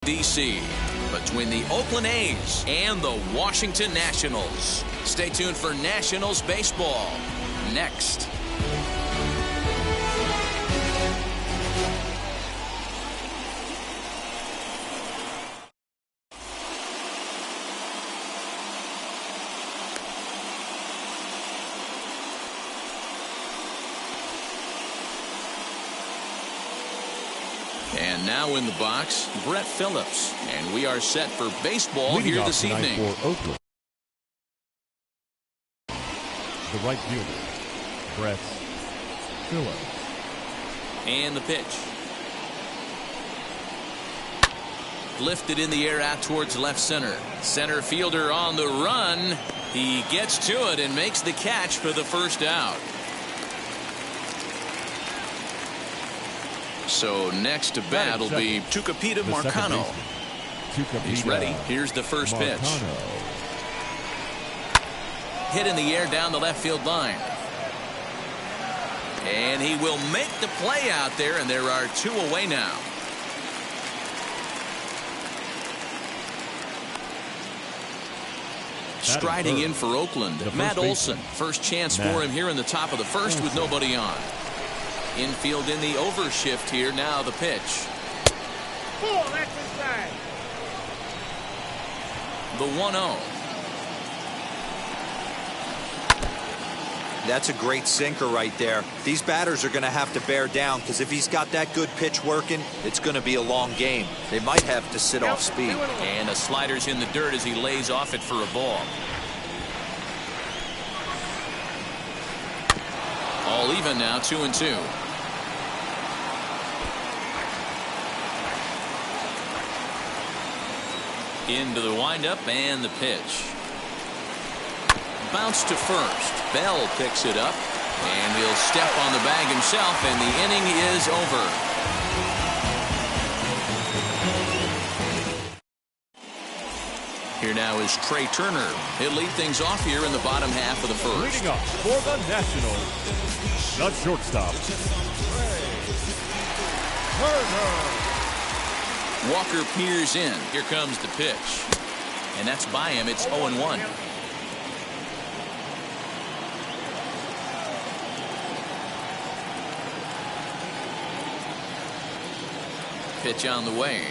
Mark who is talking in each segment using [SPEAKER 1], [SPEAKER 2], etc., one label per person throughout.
[SPEAKER 1] D.C. between the Oakland A's and the Washington Nationals. Stay tuned for Nationals baseball next. And now in the box, Brett Phillips. And we are set for baseball here this evening.
[SPEAKER 2] For Oakland, the right fielder, Brett Phillips.
[SPEAKER 1] And the pitch. Lifted in the air out towards left center. Center fielder on the run. He gets to it and makes the catch for the first out. So next to bat will be Tucupita Marcano. He's ready. Here's the first pitch. Hit in the air down the left field line. And he will make the play out there, and there are two away now. Striding in for Oakland, Matt Olson. First chance for him here in the top of the first with nobody on. Infield in the overshift here. Now the pitch. The 1-0.
[SPEAKER 3] That's a great sinker right there. These batters are going to have to bear down, because if he's got that good pitch working, it's going to be a long game. They might have to sit off speed.
[SPEAKER 1] And a slider's in the dirt as he lays off it for a ball. All even now, 2-2. Into the windup and the pitch. Bounce to first. Bell picks it up, and he'll step on the bag himself, and the inning is over. Here now is Trey Turner. He'll lead things off here in the bottom half of the first.
[SPEAKER 2] Leading up for the Nationals, the shortstop, Turner.
[SPEAKER 1] Walker peers in. Here comes the pitch. And that's by him. It's 0-1. Pitch on the way.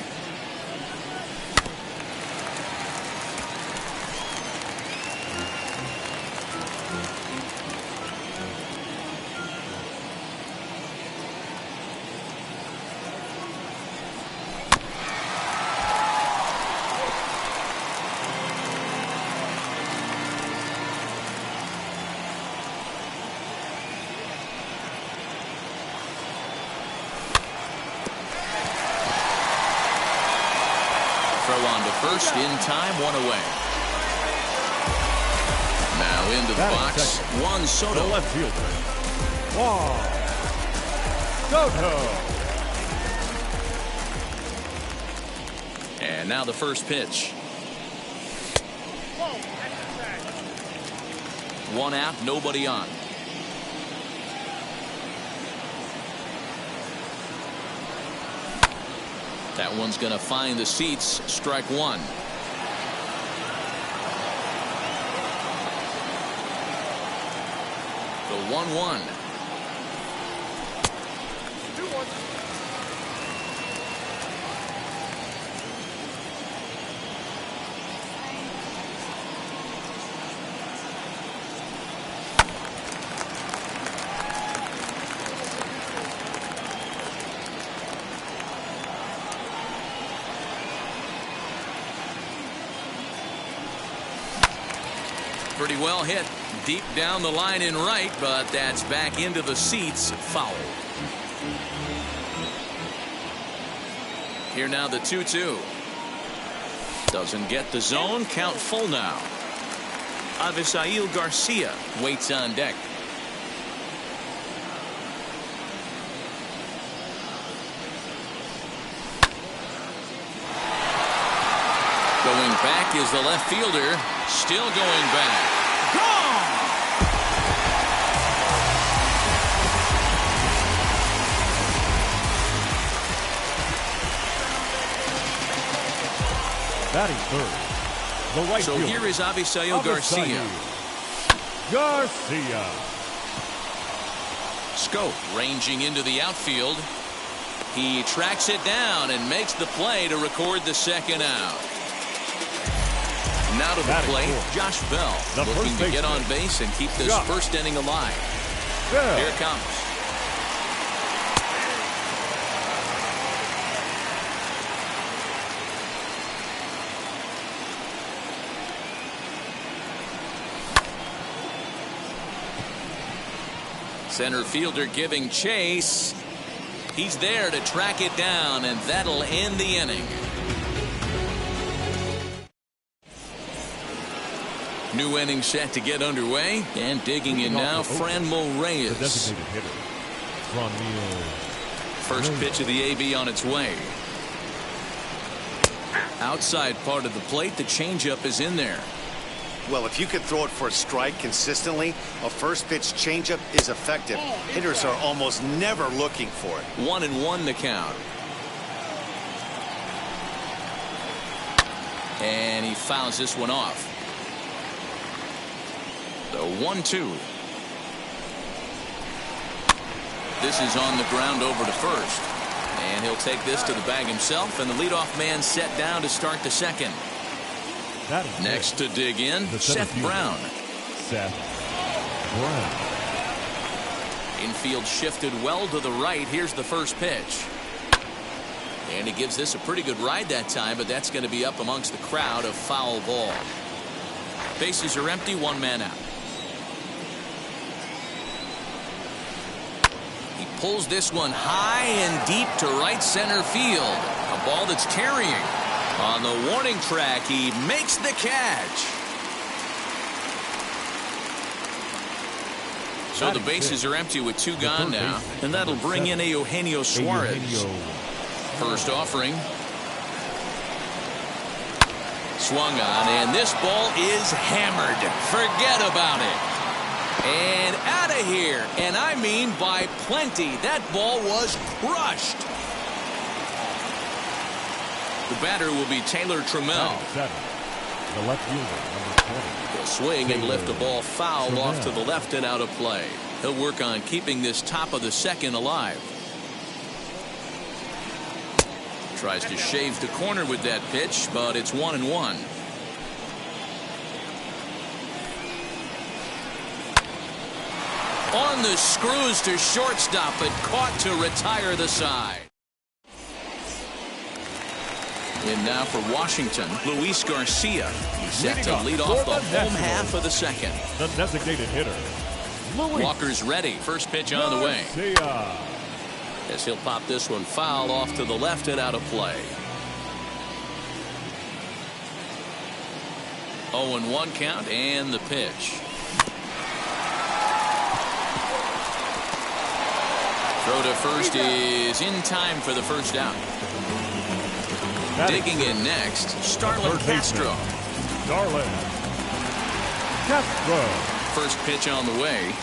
[SPEAKER 1] First in time, one away. Now into the box, Juan Soto.
[SPEAKER 2] The left fielder, Juan Soto.
[SPEAKER 1] And now the first pitch. One out, nobody on. That one's going to find the seats. Strike one. The 1-1. Pretty well hit deep down the line in right, but that's back into the seats. Foul. Here now the 2-2. Doesn't get the zone. Count full now. Avisail Garcia waits on deck. Going back is the left fielder. Still going back. Gone!
[SPEAKER 2] Batting third, the right
[SPEAKER 1] So
[SPEAKER 2] fielder,
[SPEAKER 1] here is Avisail Garcia.
[SPEAKER 2] Garcia.
[SPEAKER 1] Schoop ranging into the outfield. He tracks it down and makes the play to record the second out. Now to the plate, Josh Bell, looking to get on base and keep this first inning alive. Here it comes. Center fielder giving chase. He's there to track it down, and that'll end the inning. New inning set to get underway, and digging in now, Franmil Reyes.
[SPEAKER 2] The designated hitter, Franmil.
[SPEAKER 1] First pitch of the AB on its way. Outside part of the plate, the changeup is in there.
[SPEAKER 4] Well, if you can throw it for a strike consistently, a first pitch changeup is effective. Hitters are almost never looking for it.
[SPEAKER 1] 1-1 the count. And he fouls this one off. The 1-2. This is on the ground over to first. And he'll take this to the bag himself, and the leadoff man set down to start the second. Next to dig in, Seth Brown.
[SPEAKER 2] Seth Brown.
[SPEAKER 1] Infield shifted well to the right. Here's the first pitch. And he gives this a pretty good ride that time, but that's going to be up amongst the crowd. A foul ball. Bases are empty, one man out. He pulls this one high and deep to right center field. A ball that's carrying. On the warning track, he makes the catch. So the bases are empty with two gone now, and that'll bring in Eugenio Suarez. First offering. Swung on, and this ball is hammered. Forget about it. And out of here, and I mean by plenty. That ball was crushed. The batter will be Taylor Trammell.
[SPEAKER 2] The left fielder, number 20.
[SPEAKER 1] He'll swing and lift the ball foul off to the left and out of play. He'll work on keeping this top of the second alive. Tries to shave the corner with that pitch, but it's 1-1. On the screws to shortstop, but caught to retire the side. And now for Washington, Luis Garcia. He's set to lead off the home half of the second.
[SPEAKER 2] The designated hitter, Luis.
[SPEAKER 1] Walker's ready. First pitch on the way.
[SPEAKER 2] Garcia.
[SPEAKER 1] As he'll pop this one foul off to the left and out of play. 0-1 count and the pitch. Throw to first is in time for the first out. Digging in next, Starlin Castro.
[SPEAKER 2] Starlin Castro.
[SPEAKER 1] First pitch on the way.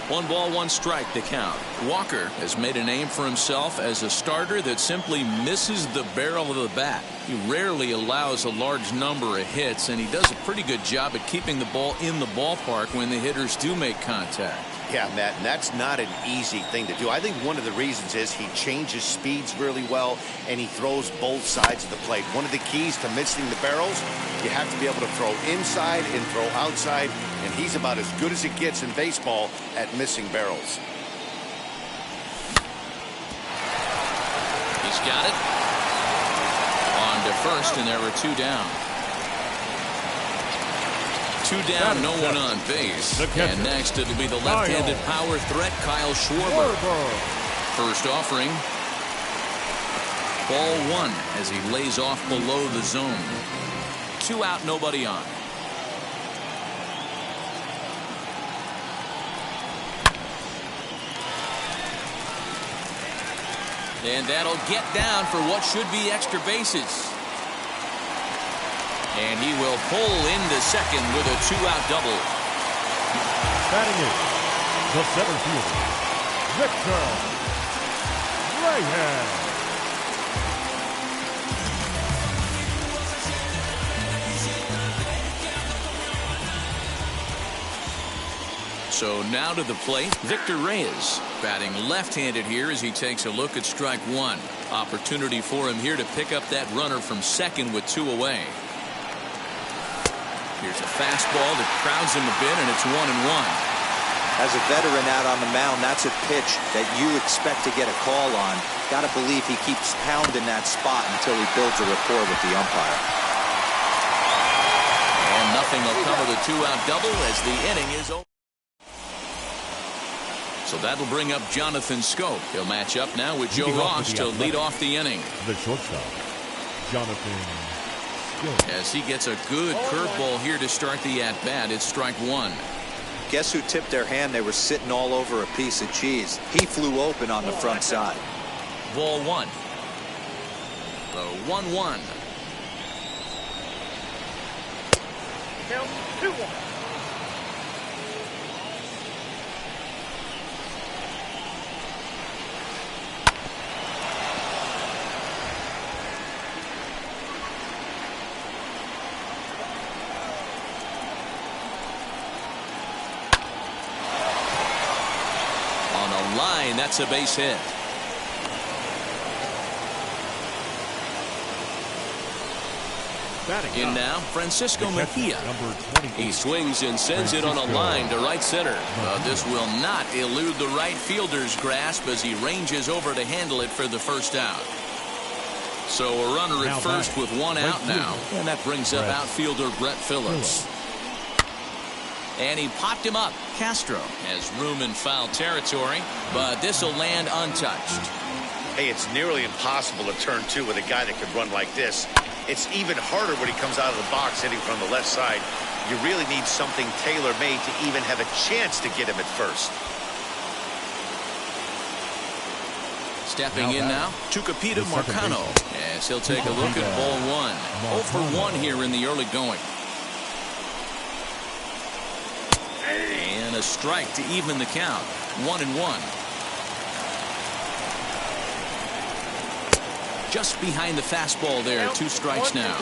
[SPEAKER 1] One ball, one strike to count. Walker has made a name for himself as a starter that simply misses the barrel of the bat. He rarely allows a large number of hits, and he does a pretty good job at keeping the ball in the ballpark when the hitters do make contact.
[SPEAKER 4] Yeah, Matt, and that's not an easy thing to do. I think one of the reasons is he changes speeds really well, and he throws both sides of the plate. One of the keys to missing the barrels, you have to be able to throw inside and throw outside, and he's about as good as it gets in baseball at missing barrels.
[SPEAKER 1] He's got it. On to first, and there were two down. Two down, no one on base. And next it'll be the left-handed power threat, Kyle Schwarber. First offering. Ball one as he lays off below the zone. 2 out, nobody on. And that'll get down for what should be extra bases. And he will pull into second with a 2-out double.
[SPEAKER 2] Batting in, the center fielder, Victor Reyes.
[SPEAKER 1] So now to the plate, Victor Reyes, batting left-handed here as he takes a look at strike one. Opportunity for him here to pick up that runner from second with 2 away. Here's a fastball that crowds him a bit, and it's 1-1.
[SPEAKER 3] As a veteran out on the mound, that's a pitch that you expect to get a call on. Got to believe he keeps pounding that spot until he builds a rapport with the umpire.
[SPEAKER 1] And nothing will cover the 2-out double as the inning is over. So that'll bring up Jonathan Schoop. He'll match up now with Joe Ross to lead off the inning.
[SPEAKER 2] The shortstop, Jonathan Schoop.
[SPEAKER 1] As he gets a good curveball here to start the at-bat, it's strike one.
[SPEAKER 3] Guess who tipped their hand? They were sitting all over a piece of cheese. He flew open on the front side.
[SPEAKER 1] Ball one. The 1-1.
[SPEAKER 5] Count 2-1.
[SPEAKER 1] Line, that's a base hit. In now, Francisco Mejia. He swings and sends it on a line to right center. But this will not elude the right fielder's grasp as he ranges over to handle it for the first out. So a runner at first with 1 out now. And that brings up outfielder Brett Phillips. And he popped him up. Castro has room in foul territory, but this will land untouched.
[SPEAKER 4] Hey, it's nearly impossible to turn 2 with a guy that could run like this. It's even harder when he comes out of the box hitting from the left side. You really need something tailor-made to even have a chance to get him at first.
[SPEAKER 1] Stepping in now, Tucupita Marcano, as he'll take a look at ball one. 0 for 1 here in the early going. And a strike to even the count. 1-1. Just behind the fastball there. 2 strikes now.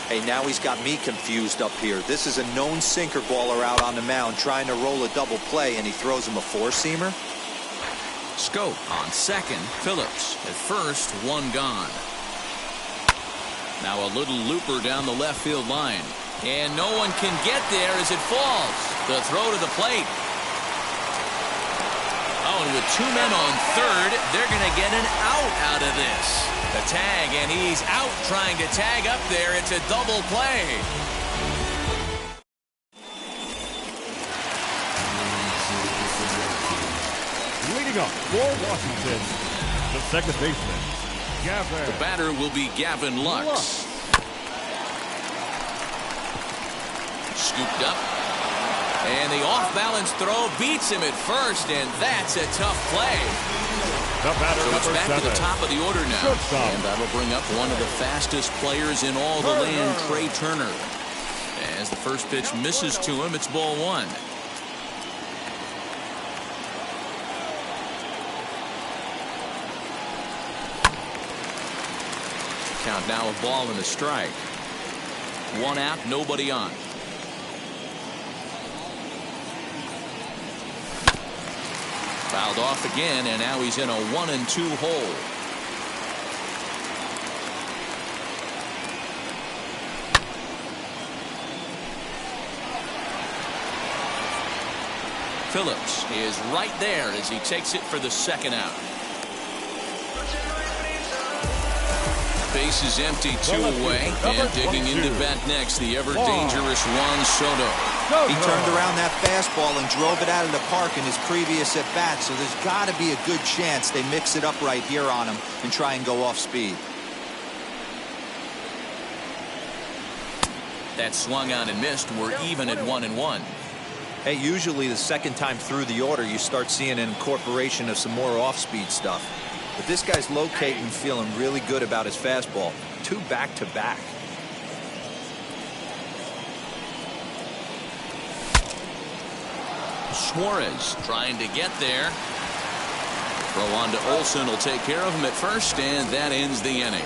[SPEAKER 3] Hey, now he's got me confused up here. This is a known sinker baller out on the mound trying to roll a double play, and he throws him a 4-seamer.
[SPEAKER 1] Schoop on second. Phillips at first. 1 gone. Now a little looper down the left field line. And no one can get there as it falls. The throw to the plate. Oh, and with 2 men on third, they're going to get an out of this. The tag, and he's out trying to tag up there. It's a double play.
[SPEAKER 2] Leading up for Washington, the second baseman, Gavin.
[SPEAKER 1] The batter will be Gavin Lux. Scooped up. And the off-balance throw beats him at first, and that's a tough play.
[SPEAKER 2] The batter,
[SPEAKER 1] so it's back
[SPEAKER 2] 7.
[SPEAKER 1] to the top of the order now.
[SPEAKER 2] Shortstop.
[SPEAKER 1] And that'll bring up one of the fastest players in all the land, Trey Turner. As the first pitch misses to him, it's ball one. Count now a ball and a strike. 1 out, nobody on. Fouled off again, and now he's in a 1-2 hole. Phillips is right there as he takes it for the 2nd out. Base is empty, 2 away, and digging into bat next, the ever-dangerous Juan Soto.
[SPEAKER 3] He turned around that fastball and drove it out of the park in his previous at-bat, so there's got to be a good chance they mix it up right here on him and try and go off speed.
[SPEAKER 1] That swung on and missed. We're even at 1-1.
[SPEAKER 3] Hey, usually the second time through the order, you start seeing an incorporation of some more off-speed stuff. But this guy's locating, feeling really good about his fastball. 2 back-to-back.
[SPEAKER 1] Suarez trying to get there. Throw on to Olson will take care of him at first, and that ends the inning.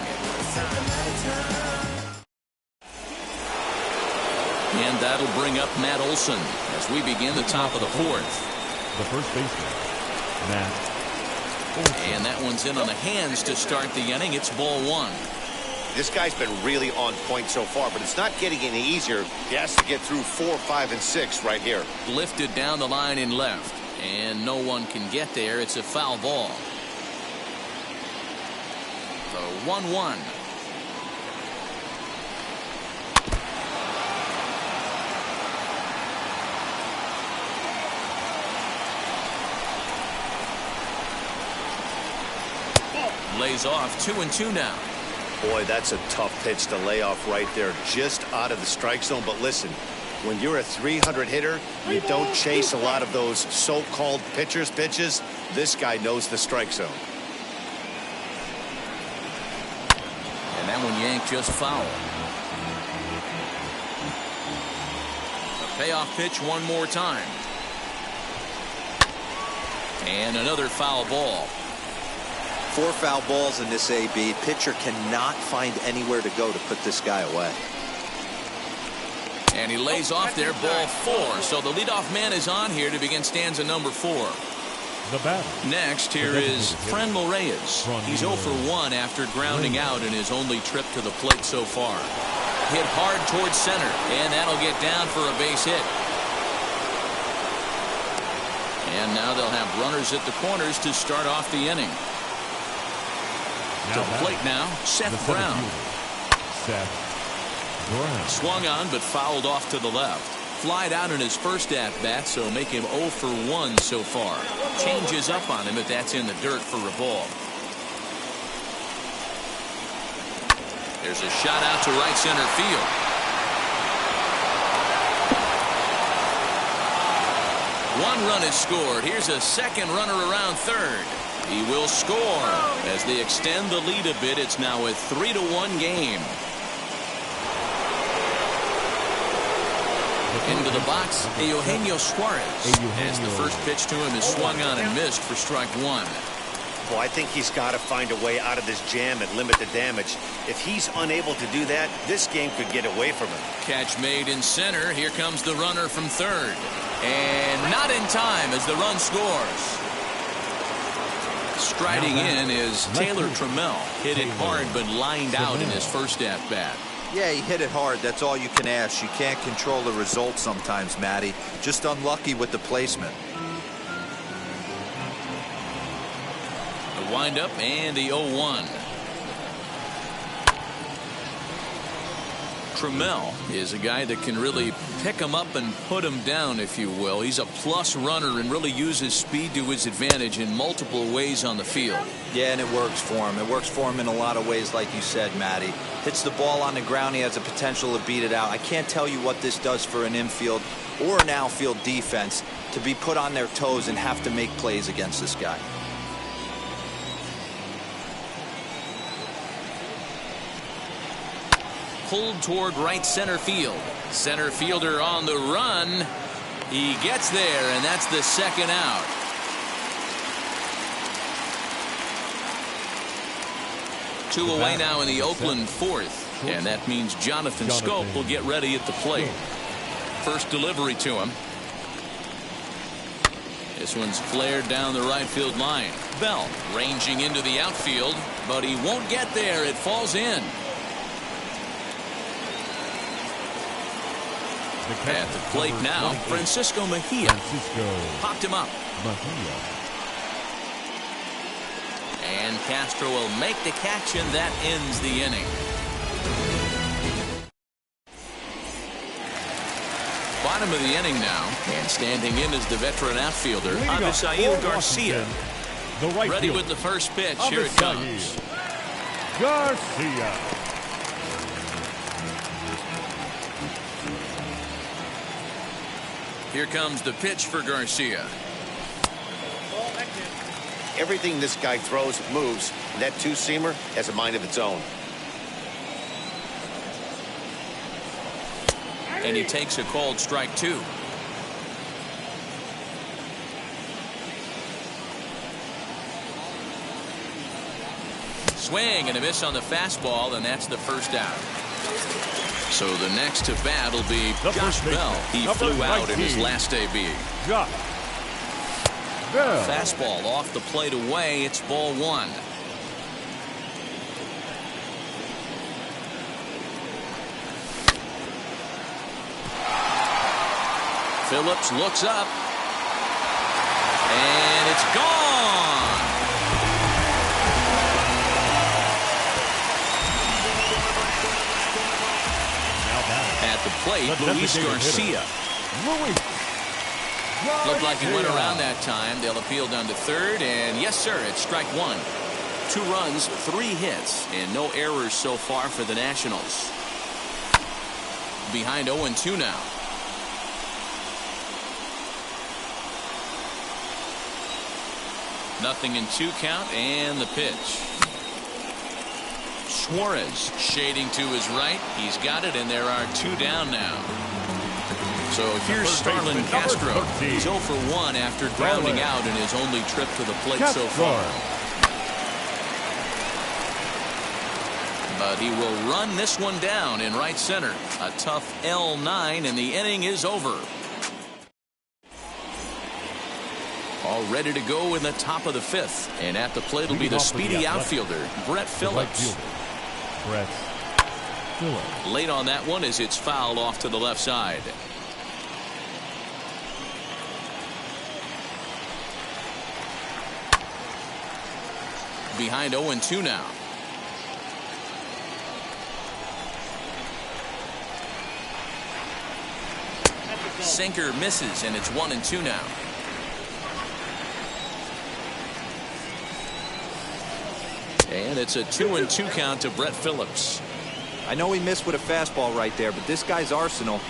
[SPEAKER 1] And that'll bring up Matt Olson as we begin the top of the fourth.
[SPEAKER 2] The first baseman, Matt Olson.
[SPEAKER 1] And that one's in on the hands to start the inning. It's ball one.
[SPEAKER 4] This guy's been really on point so far, but it's not getting any easier. He has to get through 4, 5, and 6 right here.
[SPEAKER 1] Lifted down the line in left, and no one can get there. It's a foul ball. The 1-1. Lays off 2-2 now.
[SPEAKER 4] Boy, that's a tough pitch to lay off right there, just out of the strike zone. But listen, when you're a 300 hitter, you don't chase a lot of those so-called pitcher's pitches. This guy knows the strike zone.
[SPEAKER 1] And that one yanked just foul. A payoff pitch one more time. And another foul ball.
[SPEAKER 3] 4 foul balls in this AB. Pitcher cannot find anywhere to go to put this guy away.
[SPEAKER 1] And he lays off there, ball 4. So the leadoff man is on here to begin stanza number 4.
[SPEAKER 2] The batter.
[SPEAKER 1] Next, here is Franmil Reyes. He's 0 for 1 after grounding out in his only trip to the plate so far. Hit hard towards center, and that'll get down for a base hit. And now they'll have runners at the corners to start off the inning. To the plate now, Seth Brown.
[SPEAKER 2] Seth Brown.
[SPEAKER 1] Swung on but fouled off to the left. Flied out in his first at-bat, so make him 0 for 1 so far. Changes up on him if that's in the dirt for a ball. There's a shot out to right center field. One run is scored. Here's a second runner around third. He will score as they extend the lead a bit. It's now a 3-1 game. Into the box, Eugenio Suarez. As the first pitch to him is swung on and missed for strike 1.
[SPEAKER 4] Well, I think he's got to find a way out of this jam and limit the damage. If he's unable to do that, this game could get away from him.
[SPEAKER 1] Catch made in center. Here comes the runner from third. And not in time as the run scores. Striding in is Taylor Trammell. Hit it hard but lined out in his first at-bat.
[SPEAKER 3] Yeah, he hit it hard. That's all you can ask. You can't control the result sometimes, Matty. Just unlucky with the placement.
[SPEAKER 1] The windup and the 0-1. Trammell is a guy that can really pick him up and put him down, if you will. He's a plus runner and really uses speed to his advantage in multiple ways on the field.
[SPEAKER 3] Yeah, and it works for him. It works for him in a lot of ways, like you said, Matty. Hits the ball on the ground. He has the potential to beat it out. I can't tell you what this does for an infield or an outfield defense to be put on their toes and have to make plays against this guy.
[SPEAKER 1] Pulled toward right center field. Center fielder on the run. He gets there, and that's the second out. Two away now in the Oakland fourth, and that means Jonathan Schoop will get ready at the plate. First delivery to him. This one's flared down the right field line. Bell ranging into the outfield, but he won't get there. It falls in. At the plate now, Francisco Mejia. Popped him up. And Castro will make the catch, and that ends the inning. Bottom of the inning now, and standing in is the veteran outfielder, Avisail Garcia. Ready with the first pitch. Here it comes.
[SPEAKER 2] Garcia.
[SPEAKER 1] Here comes the pitch for Garcia.
[SPEAKER 4] Everything this guy throws moves. That two-seamer has a mind of its own.
[SPEAKER 1] And he takes a called strike 2. swing and a miss on the fastball, and that's the first out. So the next to bat will be Josh Bell. He flew out in his last AB.
[SPEAKER 2] Josh Bell.
[SPEAKER 1] Fastball off the plate away. It's ball one. Phillips looks up. And it's gone. At the plate, Luis Garcia. Looked like he went around that time. They'll appeal down to third, and yes, sir, it's strike one. 2 runs, 3 hits, and no errors so far for the Nationals. Behind 0-2 now. Nothing in 2 count, and the pitch. Suarez shading to his right. He's got it, and there are 2 down now. So here's Starlin Castro. He's 0 for 1 after grounding out in his only trip to the plate so far. But he will run this one down in right center. A tough L9, and the inning is over. All ready to go in the top of the 5th. And at the plate will be the speedy outfielder, Brett Phillips. Late on that one as it's fouled off to the left side. Behind 0-2 now. Sinker misses, and it's 1-2 now. And it's a 2-2 count to Brett Phillips.
[SPEAKER 3] I know he missed with a fastball right there, but this guy's arsenal,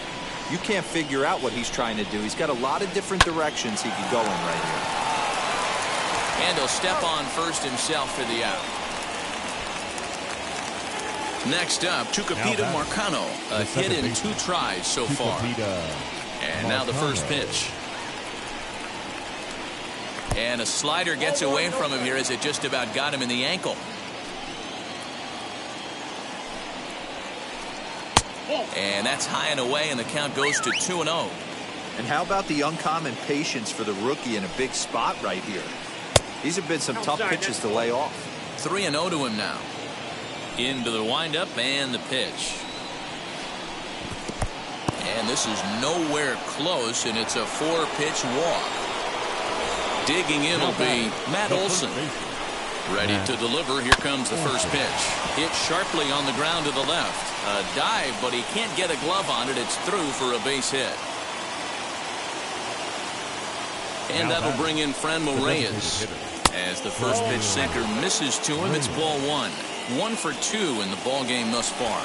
[SPEAKER 3] you can't figure out what he's trying to do. He's got a lot of different directions he could go in right here.
[SPEAKER 1] And he'll step on first himself for the out. Next up, Tucupita Marcano. A hit in 2 tries so far. And now the first pitch. And a slider gets away from him here as it just about got him in the ankle. And that's high and away, and the count goes to 2-0.
[SPEAKER 3] And how about the uncommon patience for the rookie in a big spot right here? These have been some tough pitches to lay off.
[SPEAKER 1] 3-0 to him now. Into the windup and the pitch. And this is nowhere close, and it's a 4-pitch walk. Digging in will be Matt Olson. Ready to deliver. Here comes the first pitch. Hit sharply on the ground to the left. A dive, but he can't get a glove on it. It's through for a base hit. And that'll bring in Franmil Reyes. As the first pitch sinker misses to him, it's ball 1. 1 for 2 in the ball game thus far.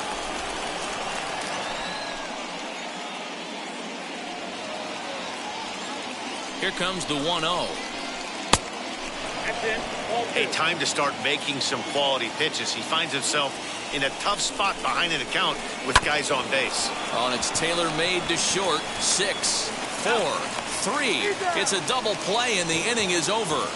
[SPEAKER 1] Here comes the 1-0.
[SPEAKER 4] Hey, time to start making some quality pitches. He finds himself in a tough spot behind an account with guys on base.
[SPEAKER 1] Oh, and it's tailor-made to short. 6, 4, 3. It's a double play, and the inning is over.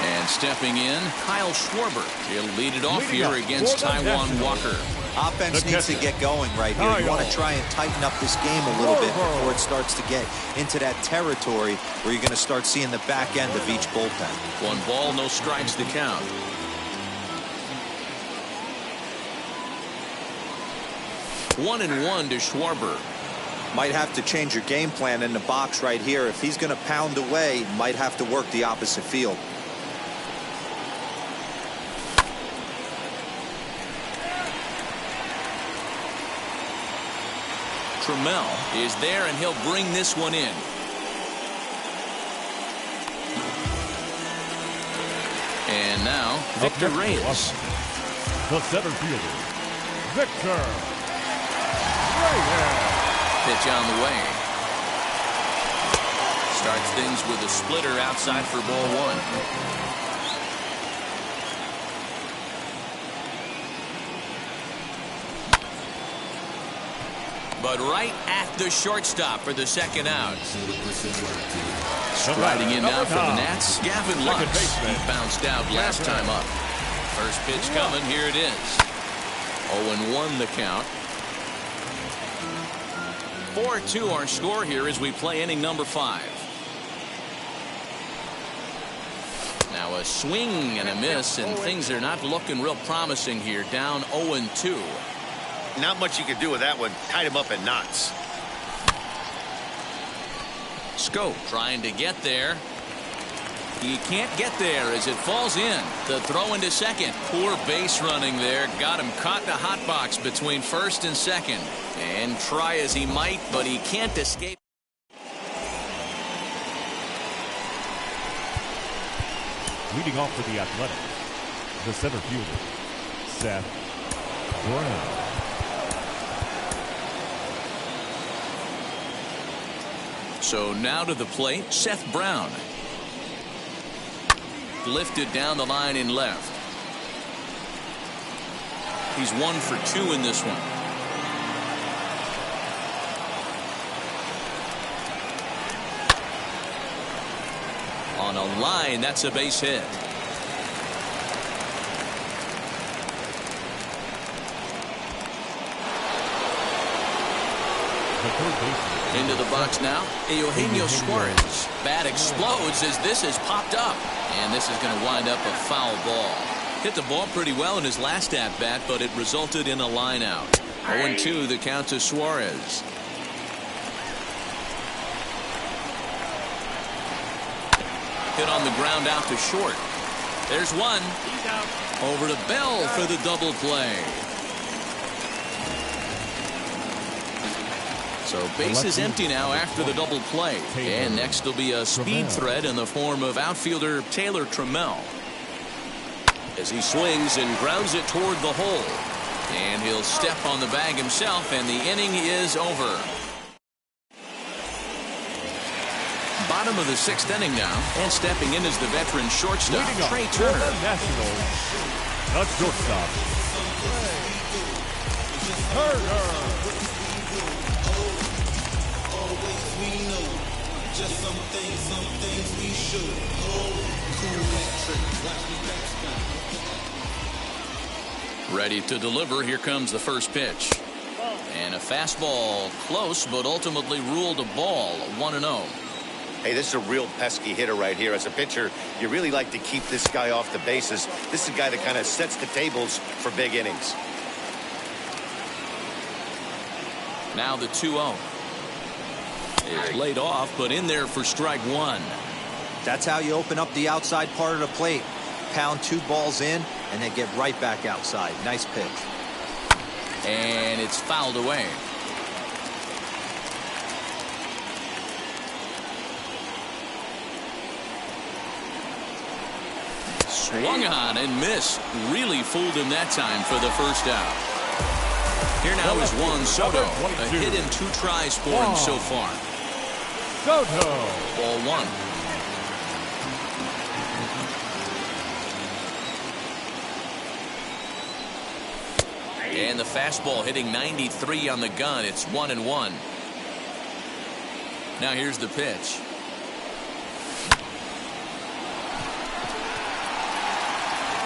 [SPEAKER 1] And stepping in, Kyle Schwarber. He'll lead it off here against Taijuan Walker.
[SPEAKER 3] Offense needs to get going right here. You want to try and tighten up this game a little bit before it starts to get into that territory where you're going to start seeing the back end of each bullpen.
[SPEAKER 1] 1 ball, no strikes to count. One and 1 to Schwarber.
[SPEAKER 3] Might have to change your game plan in the box right here. If he's going to pound away, might have to work the opposite field.
[SPEAKER 1] Trammell is there, and he'll bring this one in. And now, Victor Reyes.
[SPEAKER 2] The center fielder, Victor Reyes.
[SPEAKER 1] Pitch on the way. Starts things with a splitter outside for ball 1. but right at the shortstop for the second out. Striding in now for the Nats, Gavin Lux. He bounced out last time up. First pitch coming, here it is. 0-1 the count. 4-2 our score here as we play inning number 5. Now a swing and a miss, and things are not looking real promising here. Down 0-2.
[SPEAKER 4] Not much you can do with that one. Tied him up in knots.
[SPEAKER 1] Schoop trying to get there. He can't get there as it falls in. The throw into second. Poor base running there. Got him caught in a hot box between first and second. And try as he might, but he can't escape.
[SPEAKER 2] Leading off for the Athletics, the center fielder, Seth Brown.
[SPEAKER 1] So now to the plate, Seth Brown. Lifted down the line in left. He's 1 for 2 in this one. On a line, that's a base hit.
[SPEAKER 2] The third baseman.
[SPEAKER 1] Into the box now, Eugenio Suarez. Bat explodes as this is popped up. And this is going to wind up a foul ball. Hit the ball pretty well in his last at-bat, but it resulted in a line out. 0-2 the count to Suarez. Hit on the ground out to short. There's one.
[SPEAKER 5] He's out.
[SPEAKER 1] Over to Bell for the double play. So base is empty now after the double play. And next will be a speed threat in the form of outfielder Taylor Trammell. As he swings and grounds it toward the hole. And he'll step on the bag himself, and the inning is over. Bottom of the 6th inning now, and stepping in is the veteran shortstop, Trey Turner.
[SPEAKER 2] The Nationals, the shortstop, Turner.
[SPEAKER 1] Ready to deliver. Here comes the first pitch. And a fastball close, but ultimately ruled a ball. 1-0.
[SPEAKER 4] Hey, this is a real pesky hitter right here. As a pitcher, you really like to keep this guy off the bases. This is a guy that kind of sets the tables for big innings.
[SPEAKER 1] Now the 2-0. It's laid off, but in there for strike 1.
[SPEAKER 3] That's how you open up the outside part of the plate. Pound 2 balls in, and then get right back outside. Nice pitch.
[SPEAKER 1] And it's fouled away. Swung on and missed. Really fooled him that time for the first out. Here now is Juan Soto. A hit in 2 tries for him so far.
[SPEAKER 2] Soto.
[SPEAKER 1] Ball 1. And the fastball hitting 93 on the gun. It's 1-1. Now here's the pitch.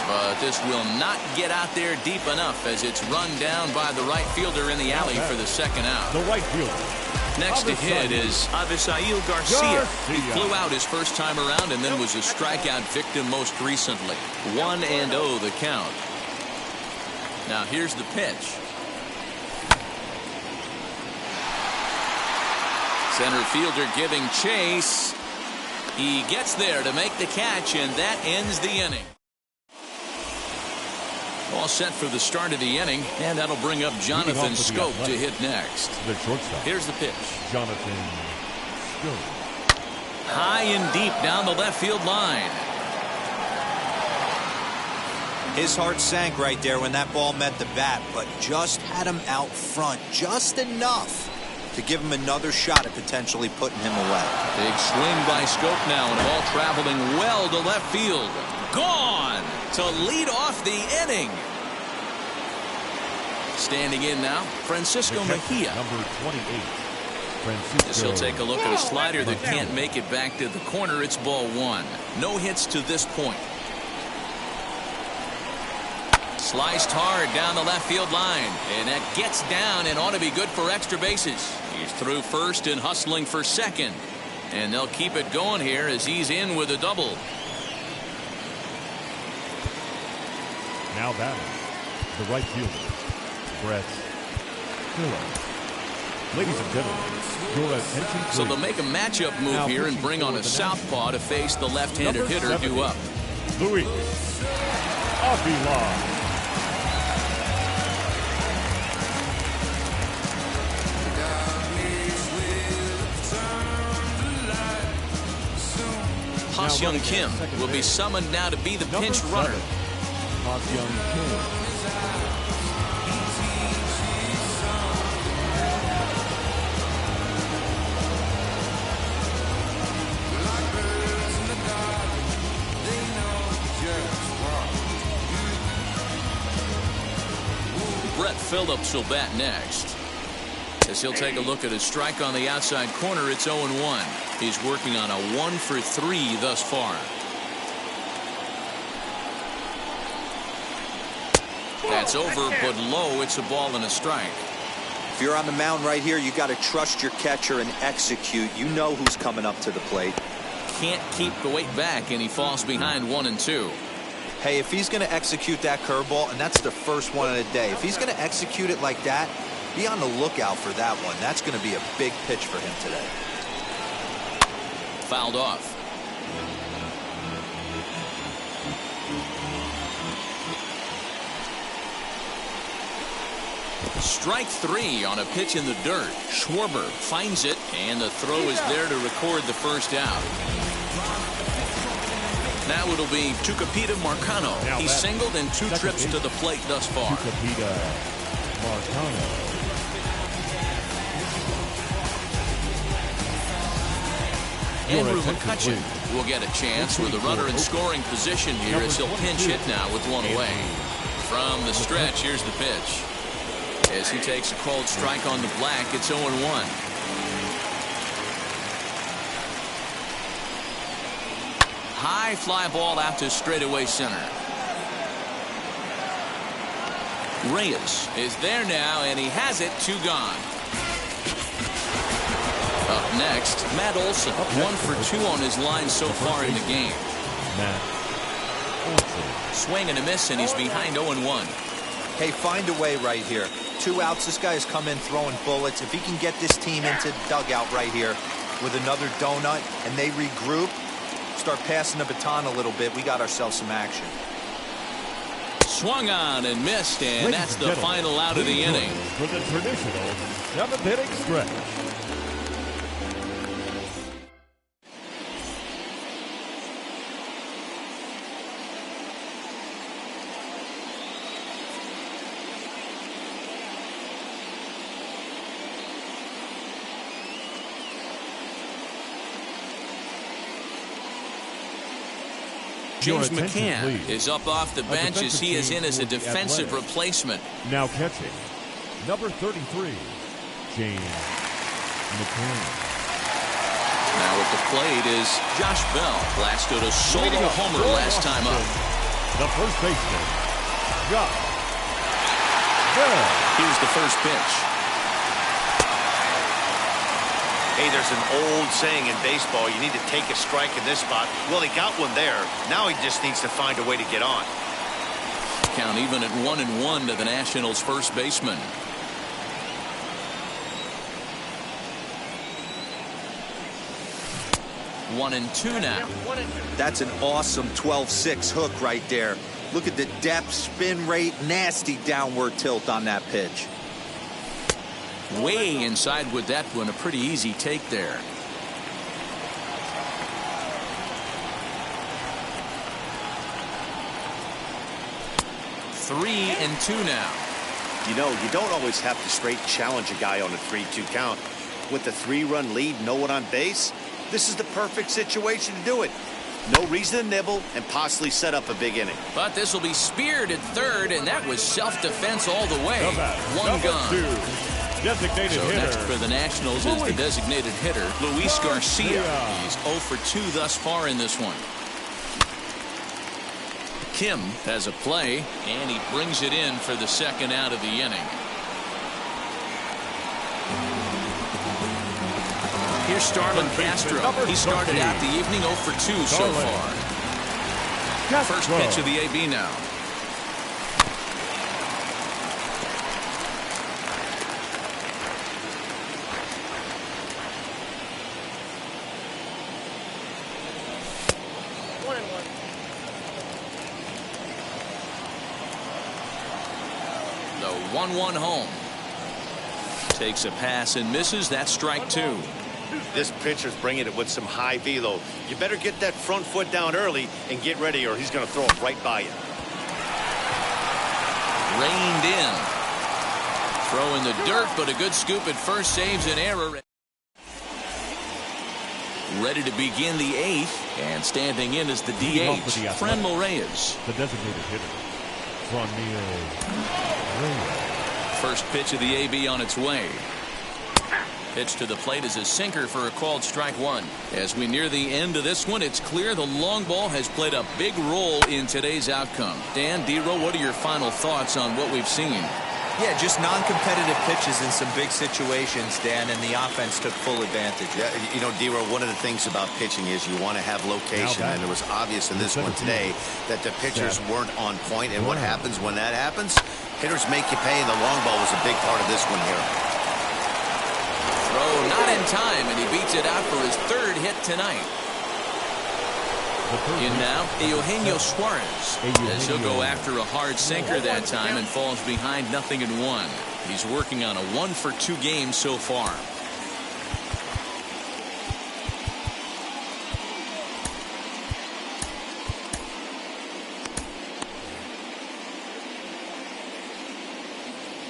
[SPEAKER 1] But this will not get out there deep enough as it's run down by the right fielder in the alley for the second out.
[SPEAKER 2] The right fielder.
[SPEAKER 1] Next to hit is Avisail Garcia. He flew out his first time around and then was a strikeout victim most recently. 1-0 the count. Now here's the pitch. Center fielder giving chase. He gets there to make the catch, and that ends the inning. All set for the start of the inning, and that'll bring up Jonathan Schoop to hit next.
[SPEAKER 2] The shortstop.
[SPEAKER 1] Here's the pitch.
[SPEAKER 2] Jonathan Schoop.
[SPEAKER 1] High and deep down the left field line.
[SPEAKER 3] His heart sank right there when that ball met the bat, but just had him out front just enough to give him another shot at potentially putting him away.
[SPEAKER 1] Big swing by Schoop now, and ball traveling well to left field. Gone to lead off the inning. Standing in now, Francisco Mejia.
[SPEAKER 2] Number 28. Francisco.
[SPEAKER 1] As he'll take a look at a slider that can't make it back to the corner. It's ball one. No hits to this point. Sliced hard down the left field line, and that gets down and ought to be good for extra bases. He's through first and hustling for second, and they'll keep it going here as he's in with a double.
[SPEAKER 2] Now batting, the right fielder, Brett Phillips. Ladies and gentlemen, your attention please.
[SPEAKER 1] So they'll make a matchup move here and bring on a southpaw to face the left-handed hitter due up.
[SPEAKER 2] Luis Avila.
[SPEAKER 1] Ha-Seong Kim will be summoned now to be the pinch runner.
[SPEAKER 2] Ha-Seong Kim.
[SPEAKER 1] Brett Phillips will bat next. As he'll take a look at his strike on the outside corner, it's 0-1. He's working on a 1-for-3 thus far. That's over, but low. It's a ball and a strike.
[SPEAKER 3] If you're on the mound right here, you got to trust your catcher and execute. You know who's coming up to the plate.
[SPEAKER 1] Can't keep the weight back, and he falls behind 1-2.
[SPEAKER 3] Hey, if he's going to execute that curveball, and that's the first one of the day, if he's going to execute it like that, be on the lookout for that one. That's going to be a big pitch for him today.
[SPEAKER 1] Fouled off. Strike three on a pitch in the dirt. Schwarber finds it, and the throw is there to record the first out. Now it'll be Tucupita Marcano. He's singled in 2 trips to the plate thus far.
[SPEAKER 2] Tucupita Marcano.
[SPEAKER 1] Andrew McCutcheon will get a chance with a runner in scoring position here as he'll pinch hit now with one away. From the stretch, here's the pitch. As he takes a cold strike on the black, it's 0-1. High fly ball out to straightaway center. Reyes is there now, and he has it. 2 gone. Up next, Matt Olson. 1 for 2 on his line so far in the game.
[SPEAKER 2] Matt Olson.
[SPEAKER 1] Swing and a miss, and he's behind 0-1.
[SPEAKER 3] Hey, find a way right here. 2 outs. This guy has come in throwing bullets. If he can get this team into the dugout right here with another donut and they regroup, start passing the baton a little bit, we got ourselves some action.
[SPEAKER 1] Swung on and missed, and that's the final out of the inning.
[SPEAKER 2] For the traditional 7th inning stretch.
[SPEAKER 1] James McCann is up off the bench as he is in as a defensive replacement.
[SPEAKER 2] Now catching, number 33, James McCann.
[SPEAKER 1] Now at the plate is Josh Bell. Blasted a solo homer last time up.
[SPEAKER 2] The first baseman, Josh Bell.
[SPEAKER 1] Here's the first pitch.
[SPEAKER 4] Hey, there's an old saying in baseball, you need to take a strike in this spot. Well, he got one there. Now he just needs to find a way to get on.
[SPEAKER 1] Count even at 1-1 to the Nationals' first baseman. One and two now.
[SPEAKER 3] That's an awesome 12-6 hook right there. Look at the depth, spin rate, nasty downward tilt on that pitch.
[SPEAKER 1] Way inside with that one. A pretty easy take there. Three and two now.
[SPEAKER 4] You know, you don't always have to straight challenge a guy on a 3-2 count. With the 3-run lead, no one on base, this is the perfect situation to do it. No reason to nibble and possibly set up a big inning.
[SPEAKER 1] But this will be speared at third, and that was self-defense all the way. One gone.
[SPEAKER 2] 2, designated
[SPEAKER 1] So
[SPEAKER 2] hitter.
[SPEAKER 1] next for the Nationals is the designated hitter, Luis Garcia. He's 0 for 2 thus far in this one. Kim has a play, and he brings it in for the second out of the inning. Here's Starlin Castro. He started out the evening 0 for 2 so far. First pitch of the AB now. The 1-1 home. Takes a pass and misses. That's strike 2.
[SPEAKER 4] This pitcher's bringing it with some high velo. You better get that front foot down early and get ready, or he's going to throw it right by you.
[SPEAKER 1] Reined in. Throw in the dirt, but a good scoop at first saves an error. Ready to begin the 8th, and standing in is the DH, Franmil Reyes.
[SPEAKER 2] The designated hitter, Franmil Reyes.
[SPEAKER 1] First pitch of the AB on its way. Pitch to the plate is a sinker for a called strike 1. As we near the end of this one, it's clear the long ball has played a big role in today's outcome. Dan, D-Row, what are your final thoughts on what we've seen?
[SPEAKER 3] Yeah, just non-competitive pitches in some big situations, Dan, and the offense took full advantage.
[SPEAKER 4] Yeah, you know, D-Row, one of the things about pitching is you want to have location, and it was obvious in this one today that the pitchers weren't on point. And what happens when that happens? Hitters make you pay, and the long ball was a big part of this one here.
[SPEAKER 1] Throw not in time, and he beats it out for his 3rd hit tonight. In now, Eugenio Suarez, as he'll go after a hard sinker that time and falls behind 0-1. He's working on a 1 for 2 game so far.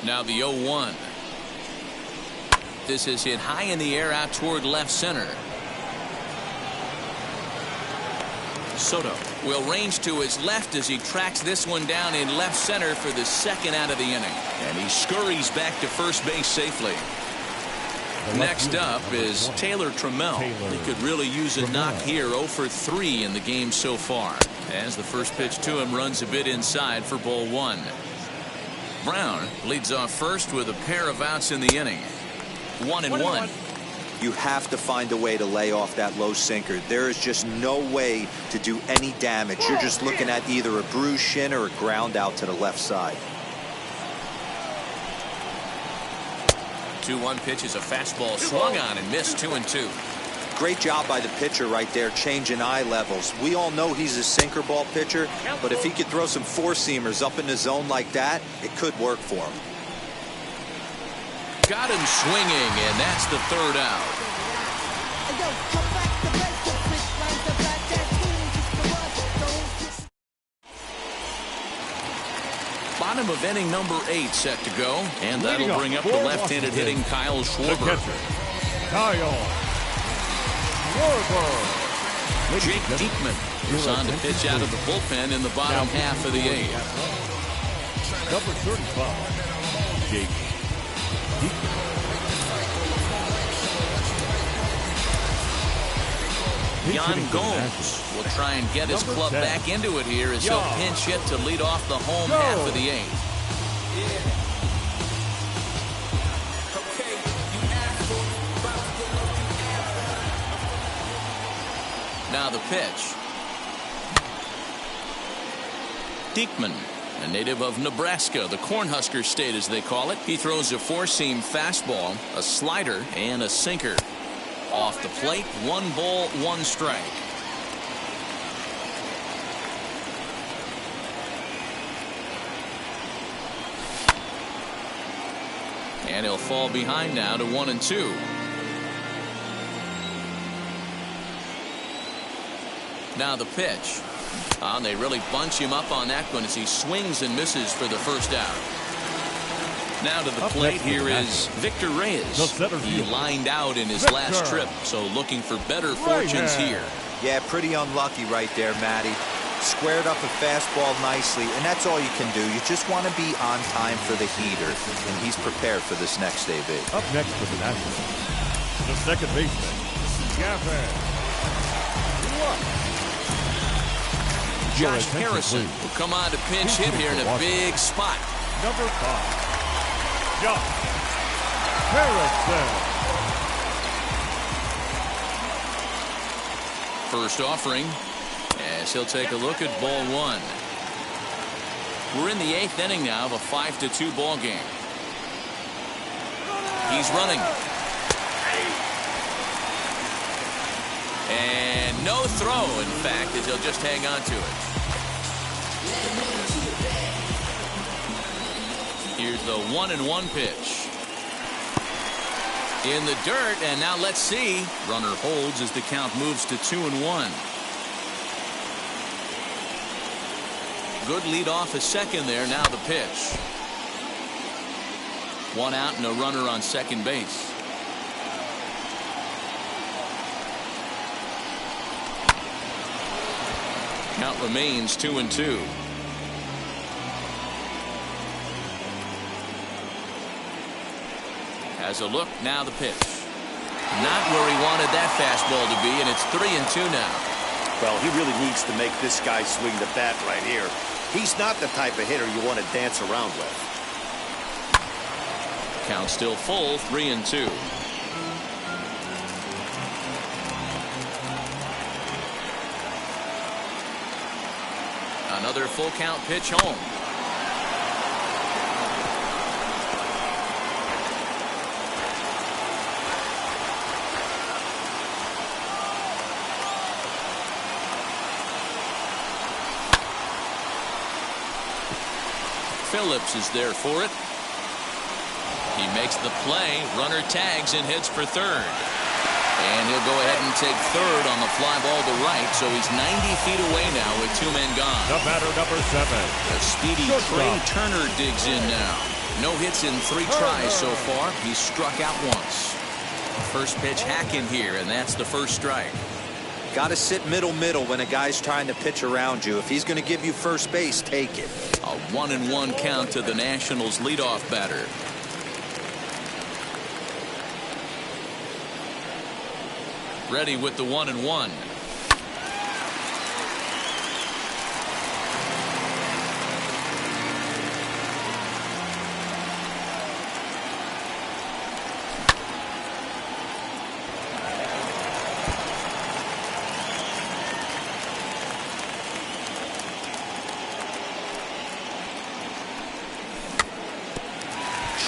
[SPEAKER 1] Now the 0-1. This is hit high in the air out toward left center. Soto will range to his left as he tracks this one down in left center for the 2nd out of the inning. And he scurries back to first base safely. Next up is Taylor Trammell. He could really use a knock here. 0 for 3 in the game so far. As the first pitch to him runs a bit inside for ball 1. Brown leads off first with a pair of outs in the inning. 1-1.
[SPEAKER 3] You have to find a way to lay off that low sinker. There is just no way to do any damage. You're just looking at either a bruised shin or a ground out to the left side.
[SPEAKER 1] 2-1 pitch is a fastball swung on and missed. 2-2.
[SPEAKER 3] Great job by the pitcher right there, changing eye levels. We all know he's a sinker ball pitcher, but if he could throw some four-seamers up in the zone like that, it could work for him.
[SPEAKER 1] Got him swinging, and that's the 3rd out. Bottom of inning number 8 set to go, and that'll bring up the left-handed hitting Kyle Schwarber.
[SPEAKER 2] Kyle Schwarber.
[SPEAKER 1] Jake Diekman is on to pitch out of the bullpen in the bottom half of the 8th.
[SPEAKER 2] Number 35, Jake Diekman.
[SPEAKER 1] Yan Gomes will try and get his club back into it here as he'll pinch hit to lead off the home half of the 8th. Now the pitch. Diekman, a native of Nebraska, the Cornhusker State as they call it. He throws a four-seam fastball, a slider, and a sinker. Off the plate, 1 ball, 1 strike. And he'll fall behind now to 1-2. Now the pitch. And they really bunch him up on that one as he swings and misses for the 1st out. Now to the plate here is Victor Reyes. He lined out in his last trip, so looking for better fortunes here.
[SPEAKER 3] Yeah, pretty unlucky right there, Matty. Squared up a fastball nicely, and that's all you can do. You just want to be on time for the heater, and he's prepared for this next AB.
[SPEAKER 2] Up next for the Nationals, the second baseman, Gavin Lux.
[SPEAKER 1] Josh Harrison will come on to pinch hit here in a big spot.
[SPEAKER 2] Number 5, Josh Harrison.
[SPEAKER 1] First offering, as he'll take a look at ball 1. We're in the 8th inning now of a 5-2 ball game. He's running. And no throw, in fact, as he'll just hang on to it. Here's the 1-1 pitch. In the dirt, and now let's see. Runner holds as the count moves to 2-1. Good lead off a second there. Now the pitch. 1 out and a runner on second base. Count remains 2-2. Has a look, now the pitch. Not where he wanted that fastball to be, and it's 3-2 now.
[SPEAKER 4] Well, he really needs to make this guy swing the bat right here. He's not the type of hitter you want to dance around with.
[SPEAKER 1] Count still full, 3-2. Another full count pitch home. Phillips is there for it. He makes the play. Runner tags and hits for third. And he'll go ahead and take third on the fly ball to right. So he's 90 feet away now with 2 men gone.
[SPEAKER 2] The batter, number 7.
[SPEAKER 1] The speedy Trey Turner digs in now. No hits in 3 tries so far. He's struck out once. First pitch hacking here, and that's the first strike.
[SPEAKER 3] Got to sit middle when a guy's trying to pitch around you. If he's going to give you first base, take it.
[SPEAKER 1] A 1-1 count to the Nationals leadoff batter. Ready with the 1-1.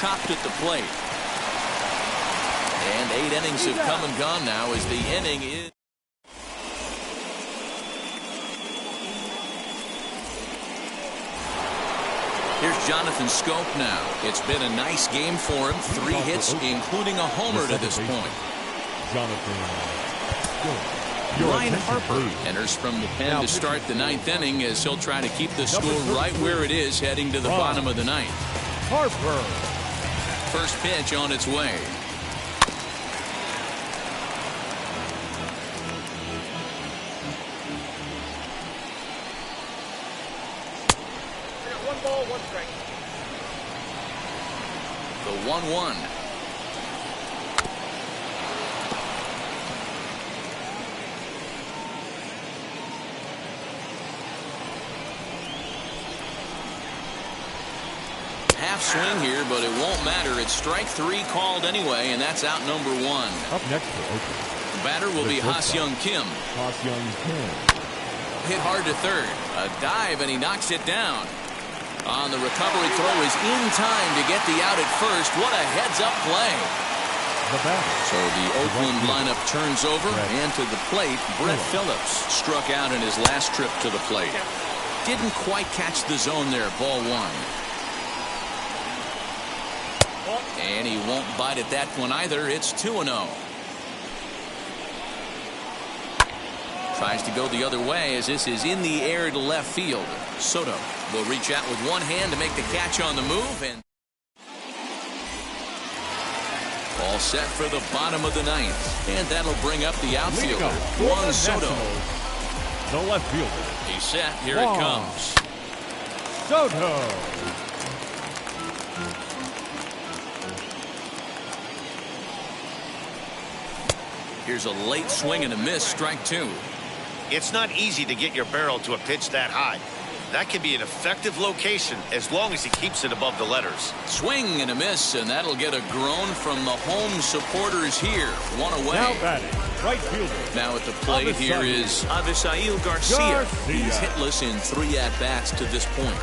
[SPEAKER 1] Chopped at the plate. And 8 innings have come and gone now as the inning is. Here's Jonathan Schoop now. It's been a nice game for him. 3 hits, including a homer to this point. Ryan Harper enters from the pen to start the 9th inning as he'll try to keep the score right where it is heading to the bottom of the 9th.
[SPEAKER 2] Harper.
[SPEAKER 1] First pitch on its way.
[SPEAKER 5] We got 1 ball, 1 strike.
[SPEAKER 1] The 1-1. Half swing here, but it won't matter. It's strike 3 called anyway, and that's out number 1.
[SPEAKER 2] Up next for Oakland.
[SPEAKER 1] The batter will be Ha-Seong Kim.
[SPEAKER 2] Ha-Seong Kim.
[SPEAKER 1] Hit hard to third. A dive, and he knocks it down. On the recovery throw is in time to get the out at first. What a heads-up play.
[SPEAKER 2] The batter.
[SPEAKER 1] So the Oakland lineup turns over, and to the plate, Brett Phillips struck out in his last trip to the plate. Didn't quite catch the zone there, ball 1. And he won't bite at that one either. It's 2-0. Tries to go the other way as this is in the air to left field. Soto will reach out with one hand to make the catch on the move. And All set for the bottom of the ninth. And that'll bring up the
[SPEAKER 2] Leading
[SPEAKER 1] outfielder,
[SPEAKER 2] off for
[SPEAKER 1] Juan
[SPEAKER 2] the
[SPEAKER 1] Soto.
[SPEAKER 2] Nationals, the left fielder,
[SPEAKER 1] He's set. Here it
[SPEAKER 2] Juan
[SPEAKER 1] comes.
[SPEAKER 2] Soto.
[SPEAKER 1] Here's a late swing and a miss, strike two.
[SPEAKER 4] It's not easy to get your barrel to a pitch that high. That can be an effective location as long as he keeps it above the letters.
[SPEAKER 1] Swing and a miss, and that'll get a groan from the home supporters here. One away.
[SPEAKER 2] Now batting, right fielder.
[SPEAKER 1] Now at the plate here
[SPEAKER 2] Avisail.
[SPEAKER 1] is Avisail Garcia.
[SPEAKER 2] Garcia.
[SPEAKER 1] He's hitless in 3 at-bats to this point.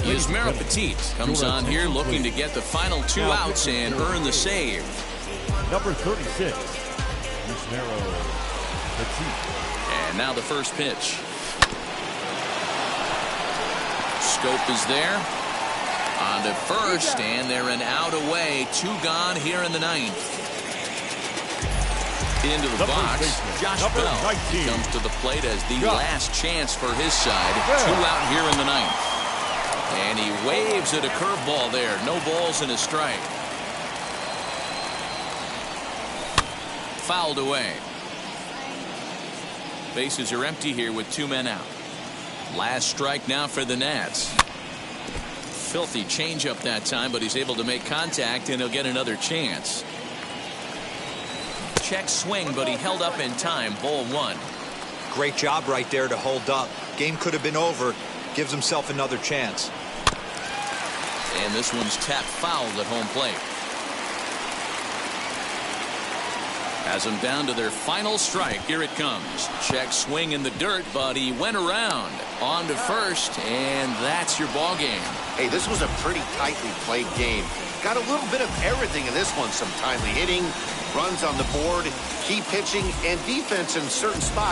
[SPEAKER 1] Yusmeiro Petit comes on here looking to get the final 2 outs and earn the save.
[SPEAKER 2] Number 36, Yusmeiro Petit.
[SPEAKER 1] And now the first pitch. Scope is there. On to first, and they're an out away. 2 gone here in the ninth. Into the box, Josh Bell comes to the plate as the last chance for his side. 2 out here in the ninth. And he waves at a curveball there. No balls and a strike. Fouled away. Bases are empty here with 2 men out. Last strike now for the Nats. Filthy changeup that time, but he's able to make contact and he'll get another chance. Check swing, but he held up in time. Ball 1.
[SPEAKER 3] Great job right there to hold up. Game could have been over. Gives himself another chance.
[SPEAKER 1] And this one's tapped foul at home plate. Has them down to their final strike. Here it comes. Check swing in the dirt, but he went around. On to first, and that's your ball game.
[SPEAKER 4] Hey, this was a pretty tightly played game. Got a little bit of everything in this one. Some timely hitting, runs on the board, key pitching, and defense in certain spots.